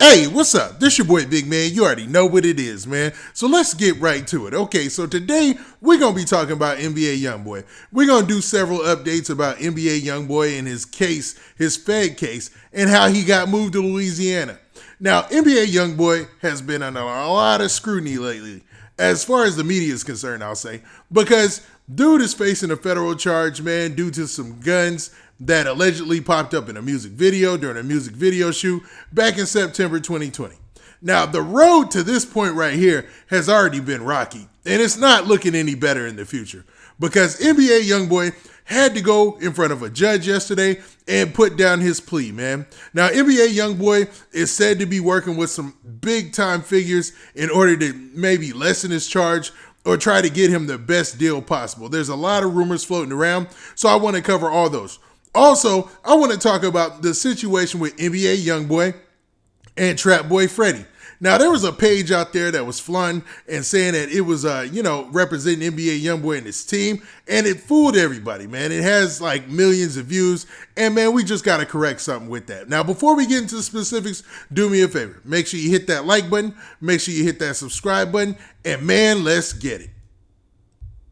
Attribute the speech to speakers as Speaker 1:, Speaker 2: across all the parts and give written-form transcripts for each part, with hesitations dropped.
Speaker 1: Hey, what's up? This your boy Big Man. You already know what it is, man. So let's get right to it. Okay, so today we're going to be talking about NBA Youngboy. We're going to do several updates about NBA Youngboy and his case, his Fed case, and how he got moved to Louisiana. Now, NBA Youngboy has been under a lot of scrutiny lately, as far as the media is concerned, I'll say, because dude is facing a federal charge, man, due to some guns that allegedly popped up in a music video during a music video shoot back in September 2020. Now, the road to this point right here has already been rocky, and it's not looking any better in the future because NBA Youngboy had to go in front of a judge yesterday and put down his plea, man. Now, NBA Youngboy is said to be working with some big-time figures in order to maybe lessen his charge or try to get him the best deal possible. There's a lot of rumors floating around, so I want to cover all those. Also, I want to talk about the situation with NBA Youngboy and Trapboy Freddy. Now, there was a page out there that was flying and saying that it was, representing NBA Youngboy and his team, and it fooled everybody, man. It has like millions of views, and man, we just got to correct something with that. Now, before we get into the specifics, do me a favor. Make sure you hit that like button, make sure you hit that subscribe button, and man, let's get it.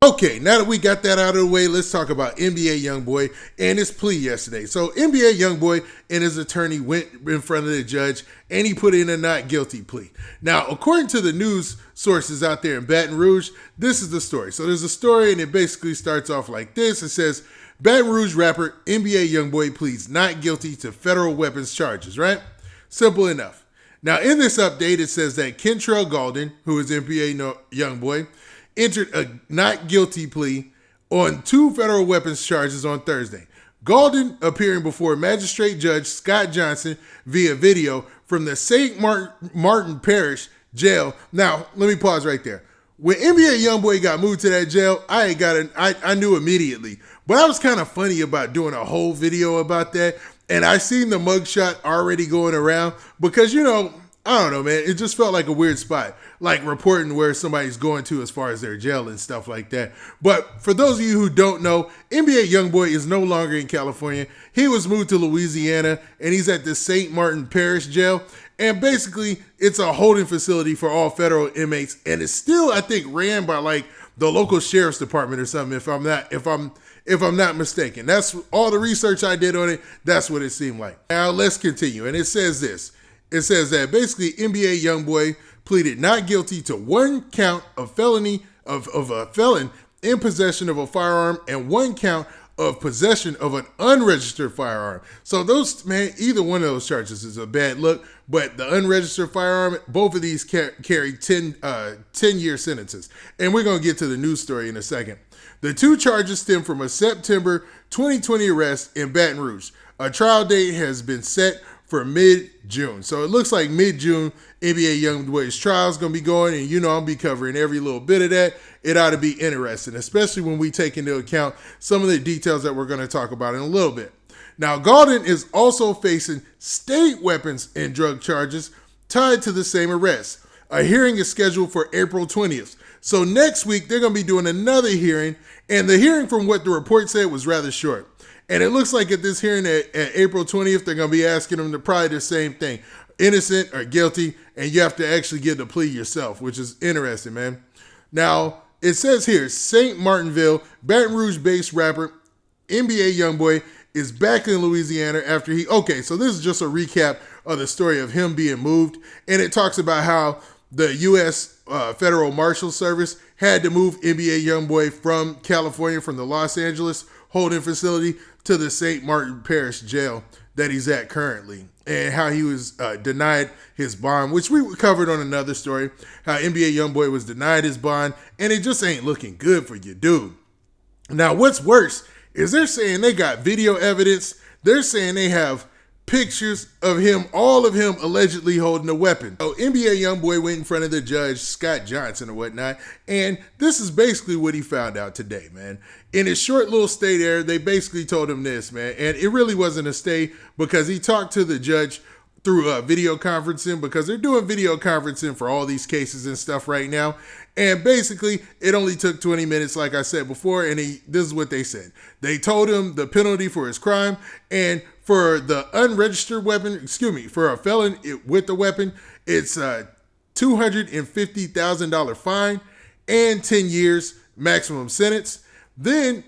Speaker 1: Okay, now that we got that out of the way, let's talk about NBA Youngboy and his plea yesterday. So NBA Youngboy and his attorney went in front of the judge and he put in a not guilty plea. Now, according to the news sources out there in Baton Rouge, this is the story. So there's a story and it basically starts off like this. It says, Baton Rouge rapper NBA Youngboy pleads not guilty to federal weapons charges, right? Simple enough. Now, in this update, it says that Kentrell Gaulden, who is NBA Youngboy, entered a not guilty plea on 2 federal weapons charges on Thursday. Gaulden appearing before Magistrate Judge Scott Johnson via video from the St. Martin Parish jail. Now, let me pause right there. When NBA Youngboy got moved to that jail, I knew immediately. But I was kind of funny about doing a whole video about that. And I seen the mugshot already going around because, I don't know, man. It just felt like a weird spot, like reporting where somebody's going to as far as their jail and stuff like that. But for those of you who don't know, NBA Youngboy is no longer in California. He was moved to Louisiana, and he's at the St. Martin Parish jail. And basically, it's a holding facility for all federal inmates, and it's still, I think, ran by like the local sheriff's department or something. If I'm not mistaken, that's all the research I did on it. That's what it seemed like. Now let's continue, and it says this. It says that basically NBA Youngboy pleaded not guilty to 1 count of felony of a felon in possession of a firearm and 1 count of possession of an unregistered firearm. So those, man, either one of those charges is a bad look, but the unregistered firearm, both of these carry 10-year sentences. And we're going to get to the news story in a second. The 2 charges stem from a September 2020 arrest in Baton Rouge. A trial date has been set for mid-June. So it looks like mid-June, NBA Youngboy's trial is going to be going, and I'll be covering every little bit of that. It ought to be interesting, especially when we take into account some of the details that we're going to talk about in a little bit. Now, Gaulden is also facing state weapons and drug charges tied to the same arrest. A hearing is scheduled for April 20th. So next week, they're going to be doing another hearing, and the hearing, from what the report said, was rather short. And it looks like at this hearing at April 20th, they're going to be asking them to probably the same thing, innocent or guilty, and you have to actually give the plea yourself, which is interesting, man. Now, it says here, St. Martinville, Baton Rouge-based rapper NBA Youngboy is back in Louisiana after so this is just a recap of the story of him being moved, and it talks about how the U.S. Federal Marshal Service had to move NBA Youngboy from California, from the Los Angeles holding facility to the St. Martin Parish jail that he's at currently, and how he was denied his bond, which we covered on another story, how NBA Youngboy was denied his bond, and it just ain't looking good for you, dude. Now, what's worse is they're saying they got video evidence. They're saying they have pictures of him, all of him allegedly holding a weapon. So NBA Youngboy went in front of the judge, Scott Johnson or whatnot, and this is basically what he found out today, man. In his short little stay there, they basically told him this, man, and it really wasn't a stay because he talked to the judge through video conferencing, because they're doing video conferencing for all these cases and stuff right now. And basically, it only took 20 minutes, like I said before, and this is what they said. They told him the penalty for his crime, and for the unregistered weapon, for a felon with the weapon, it's a $250,000 fine and 10 years maximum sentence. Then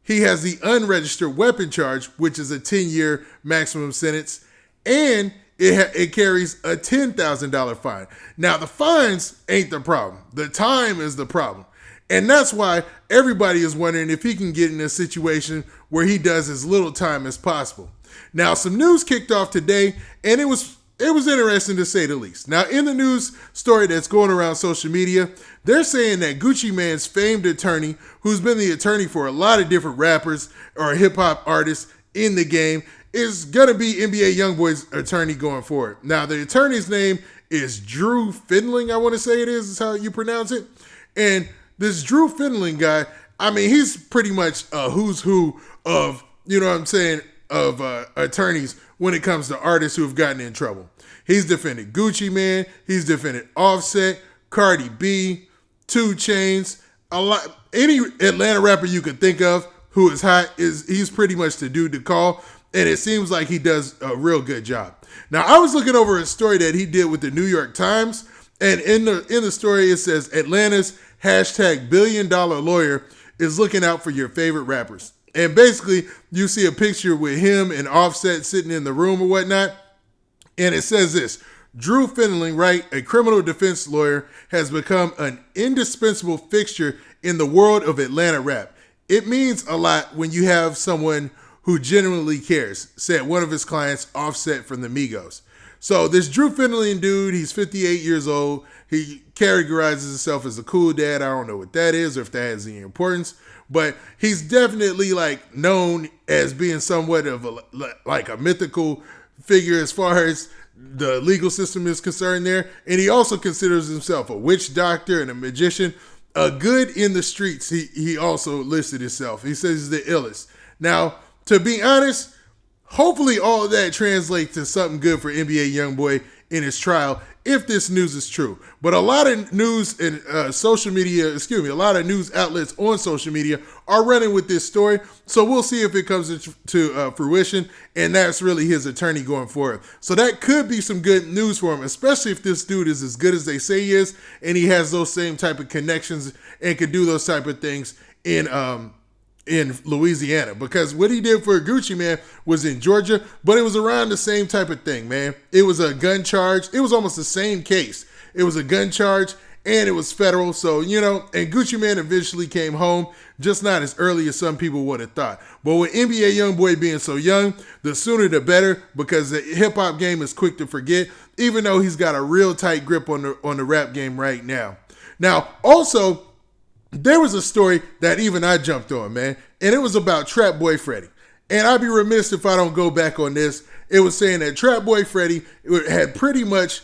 Speaker 1: he has the unregistered weapon charge, which is a 10-year maximum sentence, and it carries a $10,000 fine. Now, the fines ain't the problem. The time is the problem. And that's why everybody is wondering if he can get in a situation where he does as little time as possible. Now, some news kicked off today, and it was interesting to say the least. Now, in the news story that's going around social media, they're saying that Gucci Mane's famed attorney, who's been the attorney for a lot of different rappers or hip-hop artists in the game, is going to be NBA Youngboy's attorney going forward. Now, the attorney's name is Drew Findling, I want to say is how you pronounce it. And this Drew Findling guy, I mean, he's pretty much a who's who of, of attorneys when it comes to artists who have gotten in trouble. He's defended Gucci Mane, he's defended Offset, Cardi B, 2 Chainz, any Atlanta rapper you could think of who is hot, he's pretty much the dude to call, and it seems like he does a real good job. Now, I was looking over a story that he did with the New York Times, and in the story it says Atlanta's # billion-dollar lawyer is looking out for your favorite rappers. And basically, you see a picture with him and Offset sitting in the room or whatnot. And it says this: Drew Findling, right, a criminal defense lawyer, has become an indispensable fixture in the world of Atlanta rap. It means a lot when you have someone who genuinely cares, said one of his clients, Offset from the Migos. So this Drew Findling dude, he's 58 years old. He categorizes himself as a cool dad. I don't know what that is or if that has any importance, but he's definitely known as being somewhat of a mythical figure as far as the legal system is concerned there. And he also considers himself a witch doctor and a magician, a good in the streets. He also listed himself. He says he's the illest. Now, to be honest, hopefully all of that translates to something good for NBA Youngboy in his trial, if this news is true. But a lot of news and a lot of news outlets on social media are running with this story. So we'll see if it comes to fruition, and that's really his attorney going forward. So that could be some good news for him, especially if this dude is as good as they say he is, and he has those same type of connections and can do those type of things in Louisiana, because what he did for Gucci Mane was in Georgia, but it was around the same type of thing, man. It was a gun charge. It was almost the same case. It was a gun charge and it was federal. So, and Gucci Mane eventually came home, just not as early as some people would have thought. But with NBA Youngboy being so young, the sooner the better, because the hip hop game is quick to forget, even though he's got a real tight grip on the rap game right now. Now, also, there was a story that even I jumped on, man, and it was about Trapboy Freddy. And I'd be remiss if I don't go back on this. It was saying that Trapboy Freddy had pretty much,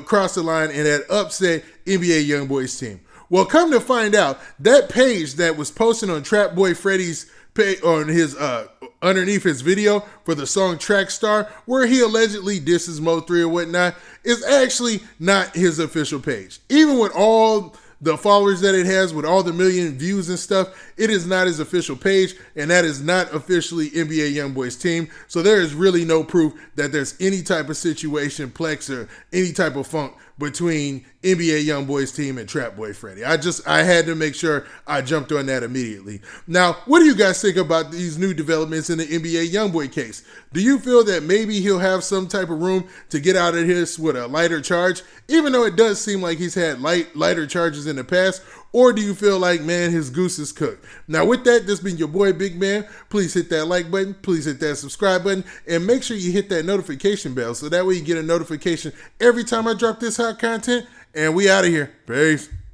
Speaker 1: crossed the line and had upset NBA Youngboy's team. Well, come to find out, that page that was posted on Trapboy Freddy's page on his underneath his video for the song Track Star, where he allegedly disses Mo3 or whatnot, is actually not his official page. Even with all the followers that it has, with all the million views and stuff, it is not his official page, and that is not officially NBA Youngboy's team. So there is really no proof that there's any type of situation, plex, or any type of funk between NBA Youngboy's team and Trapboy Freddy. I had to make sure I jumped on that immediately. Now, what do you guys think about these new developments in the NBA Youngboy case? Do you feel that maybe he'll have some type of room to get out of this with a lighter charge, even though it does seem like he's had lighter charges in the past? Or do you feel like, man, his goose is cooked? Now, with that, this has been your boy, Big Man. Please hit that like button. Please hit that subscribe button. And make sure you hit that notification bell so that way you get a notification every time I drop this hot content. And we out of here. Peace.